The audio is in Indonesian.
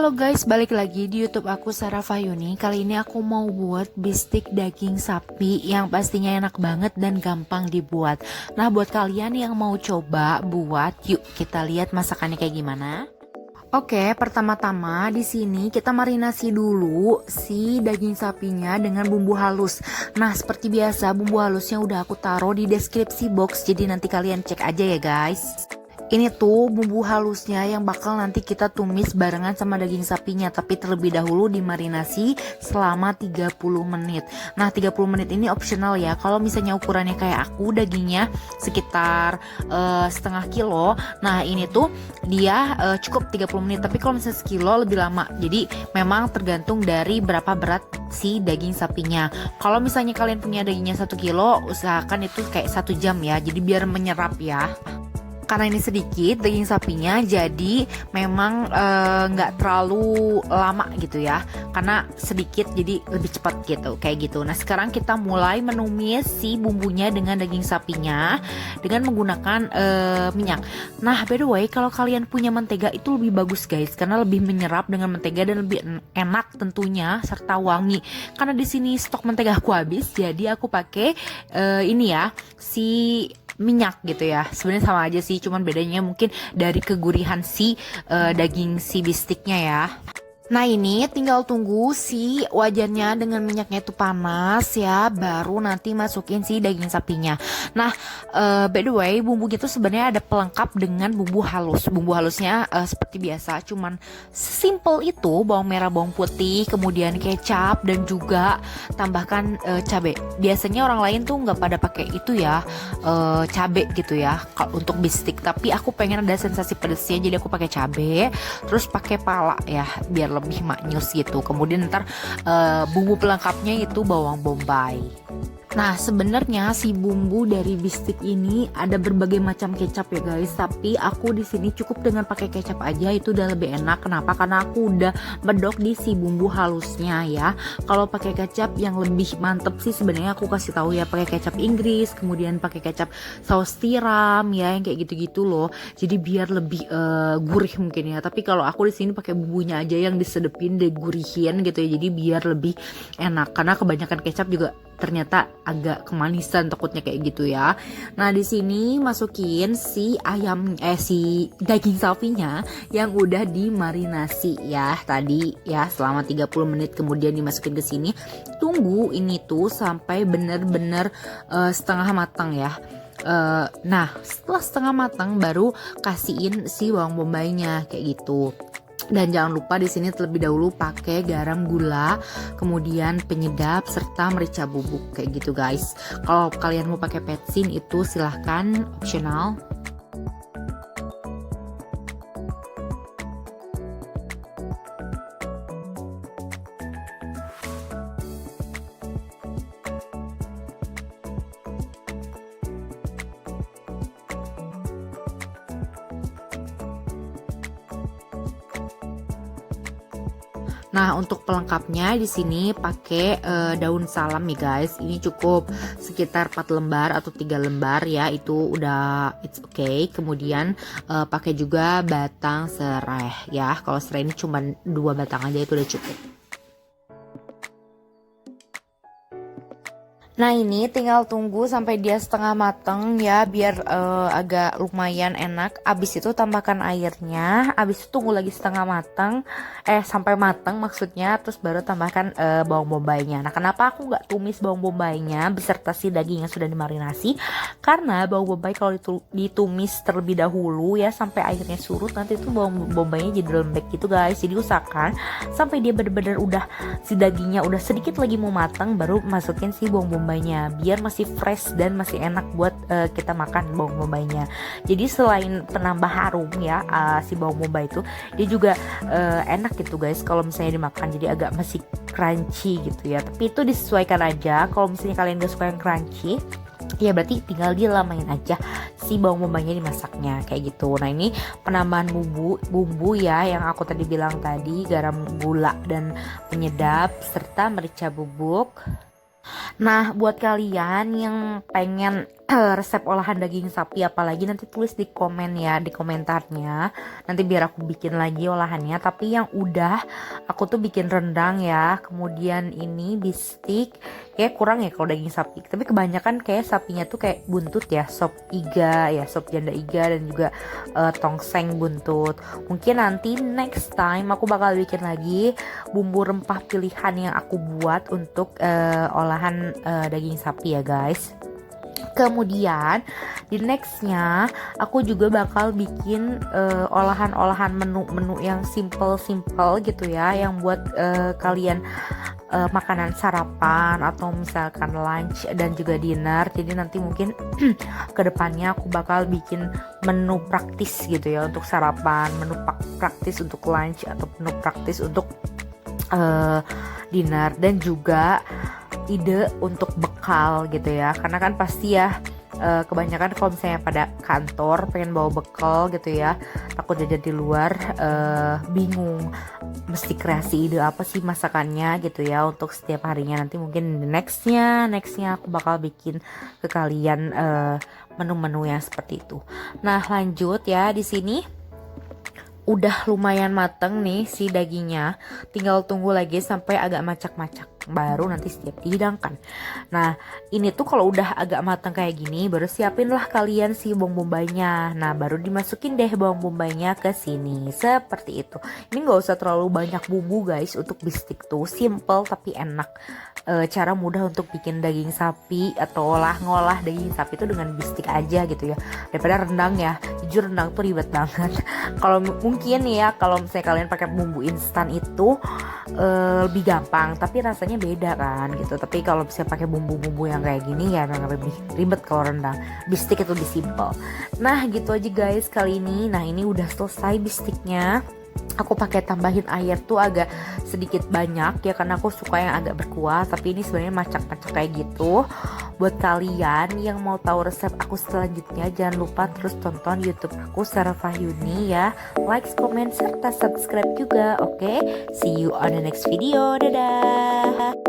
Halo guys, balik lagi di YouTube aku Sarah Fayuni. Kali ini aku mau buat bistik daging sapi yang pastinya enak banget dan gampang dibuat. Nah, buat kalian yang mau coba buat, yuk kita lihat masakannya kayak gimana. Oke, pertama-tama di sini kita marinasi dulu si daging sapinya dengan bumbu halus. Nah, seperti biasa bumbu halusnya udah aku taruh di deskripsi box, jadi nanti kalian cek aja ya guys. Ini tuh bumbu halusnya yang bakal nanti kita tumis barengan sama daging sapinya, tapi terlebih dahulu dimarinasi selama 30 menit. Nah, 30 menit ini optional ya. Kalau misalnya ukurannya kayak aku, dagingnya sekitar setengah kilo. Nah, ini tuh dia cukup 30 menit, tapi kalau misalnya sekilo lebih lama. Jadi memang tergantung dari berapa berat si daging sapinya. Kalau misalnya kalian punya dagingnya 1 kilo, usahakan itu kayak 1 jam ya. Jadi biar menyerap ya. Karena ini sedikit daging sapinya, jadi memang nggak terlalu lama gitu ya, karena sedikit jadi lebih cepat gitu, kayak gitu. Nah, sekarang kita mulai menumis si bumbunya dengan daging sapinya dengan menggunakan minyak. Nah, by the way, kalau kalian punya mentega itu lebih bagus guys, karena lebih menyerap dengan mentega dan lebih enak tentunya serta wangi. Karena di sini stok mentega aku habis, jadi aku pakai ini ya, si minyak gitu ya. Sebenarnya sama aja sih, cuman bedanya mungkin dari kegurihan si daging si bistiknya ya. Nah, ini tinggal tunggu si wajannya dengan minyaknya itu panas ya, baru nanti masukin si daging sapinya. Nah, by the way, bumbunya itu sebenarnya ada pelengkap dengan bumbu halus. Bumbu halusnya seperti biasa, cuman simple itu: bawang merah, bawang putih, kemudian kecap, dan juga tambahkan cabai. Biasanya orang lain tuh nggak pada pakai itu ya, cabai gitu ya kalau untuk bistik, tapi aku pengen ada sensasi pedesnya, jadi aku pakai cabai, terus pakai pala ya biar lebih maknyus gitu. Kemudian ntar bumbu pelengkapnya itu bawang bombay. Nah, sebenarnya si bumbu dari bistik ini ada berbagai macam kecap ya guys, tapi aku di sini cukup dengan pakai kecap aja, itu udah lebih enak. Kenapa? Karena aku udah medok di si bumbu halusnya ya. Kalau pakai kecap yang lebih mantep sih sebenarnya aku kasih tahu ya, pakai kecap Inggris, kemudian pakai kecap saus tiram ya, yang kayak gitu-gitu loh. Jadi biar lebih gurih mungkin ya. Tapi kalau aku di sini pakai bumbunya aja yang disedepin, digurihin gitu ya. Jadi biar lebih enak, karena kebanyakan kecap juga ternyata agak kemanisan takutnya kayak gitu ya. Nah, di sini masukin si si daging sapinya yang udah dimarinasi ya tadi ya selama 30 menit, kemudian dimasukin ke sini. Tunggu ini tuh sampai bener-bener setengah matang ya. Nah, setelah setengah matang baru kasihin si bawang bombaynya kayak gitu. Dan jangan lupa di sini terlebih dahulu pakai garam, gula, kemudian penyedap serta merica bubuk kayak gitu guys. Kalau kalian mau pakai petsin itu silahkan, optional. Nah, untuk pelengkapnya di sini pakai daun salam nih guys. Ini cukup sekitar 4 lembar atau 3 lembar ya, itu udah it's okay. Kemudian pakai juga batang serai ya. Kalau serai ini cuma 2 batang aja itu udah cukup. Nah, ini tinggal tunggu sampai dia setengah mateng ya, biar agak lumayan enak. Abis itu tambahkan airnya, abis itu tunggu lagi setengah mateng, sampai mateng maksudnya, terus baru tambahkan bawang bombaynya. Nah, kenapa aku nggak tumis bawang bombaynya beserta si daging yang sudah dimarinasi? Karena bawang bombay kalau ditumis terlebih dahulu ya sampai airnya surut, nanti tuh bawang bombaynya jadi lembek gitu guys. Jadi usahakan sampai dia benar-benar udah si dagingnya udah sedikit lagi mau matang, baru masukin si bawang bombaynya biar masih fresh dan masih enak buat kita makan bawang bombaynya. Jadi selain penambah harum ya, si bawang bombay itu dia juga enak gitu guys kalau misalnya dimakan, jadi agak masih crunchy gitu ya. Tapi itu disesuaikan aja. Kalau misalnya kalian gak suka yang crunchy, ya berarti tinggal dilamain aja si bawang bombaynya dimasaknya kayak gitu. Nah, ini penambahan bumbu ya yang aku tadi bilang tadi, garam, gula, dan penyedap serta merica bubuk. Nah, buat kalian yang pengen resep olahan daging sapi apalagi, nanti tulis di komen ya, di komentarnya, nanti biar aku bikin lagi olahannya. Tapi yang udah aku tuh bikin rendang ya, kemudian ini bistik. Kayak kurang ya kalau daging sapi, tapi kebanyakan kayak sapinya tuh kayak buntut ya, sop iga ya, sop janda iga, dan juga tongseng buntut. Mungkin nanti next time aku bakal bikin lagi bumbu rempah pilihan yang aku buat untuk olahan daging sapi ya guys. Kemudian di nextnya aku juga bakal bikin olahan-olahan menu-menu yang simple-simple gitu ya, yang buat kalian makanan sarapan atau misalkan lunch dan juga dinner. Jadi nanti mungkin kedepannya aku bakal bikin menu praktis gitu ya untuk sarapan, menu praktis untuk lunch, atau menu praktis untuk dinner, dan juga ide untuk bekal gitu ya, karena kan pasti ya kebanyakan kalau misalnya pada kantor pengen bawa bekal gitu ya, takut jajan di luar, bingung mesti kreasi ide apa sih masakannya gitu ya untuk setiap harinya. Nanti mungkin nextnya aku bakal bikin ke kalian menu-menu yang seperti itu. Nah lanjut ya, di sini udah lumayan mateng nih si dagingnya, tinggal tunggu lagi sampai agak macak-macak baru nanti siap dihidangkan. Nah ini tuh kalau udah agak matang kayak gini, baru siapin lah kalian si bawang bombay-nya. Nah baru dimasukin deh bawang bombay-nya ke sini seperti itu. Ini nggak usah terlalu banyak bumbu guys, untuk bistik tuh simple tapi enak. Cara mudah untuk bikin daging sapi atau ngolah daging sapi itu dengan bistik aja gitu ya, daripada rendang ya. Jujur rendang tuh ribet banget. Kalau mungkin ya kalau misalnya kalian pakai bumbu instan itu lebih gampang, tapi rasanya beda kan gitu. Tapi kalau bisa pakai bumbu-bumbu yang kayak gini ya memang lebih ribet kalau rendang. Bistik itu lebih simple. Nah gitu aja guys kali ini. Nah ini udah selesai bistiknya. Aku pakai tambahin air tuh agak sedikit banyak ya, karena aku suka yang agak berkuah. Tapi ini sebenarnya macak-macak kayak gitu. Buat kalian yang mau tahu resep aku selanjutnya, jangan lupa terus tonton YouTube aku Sarah Fahyuni ya. Like, comment, serta subscribe juga. Oke, see you on the next video. Dadah.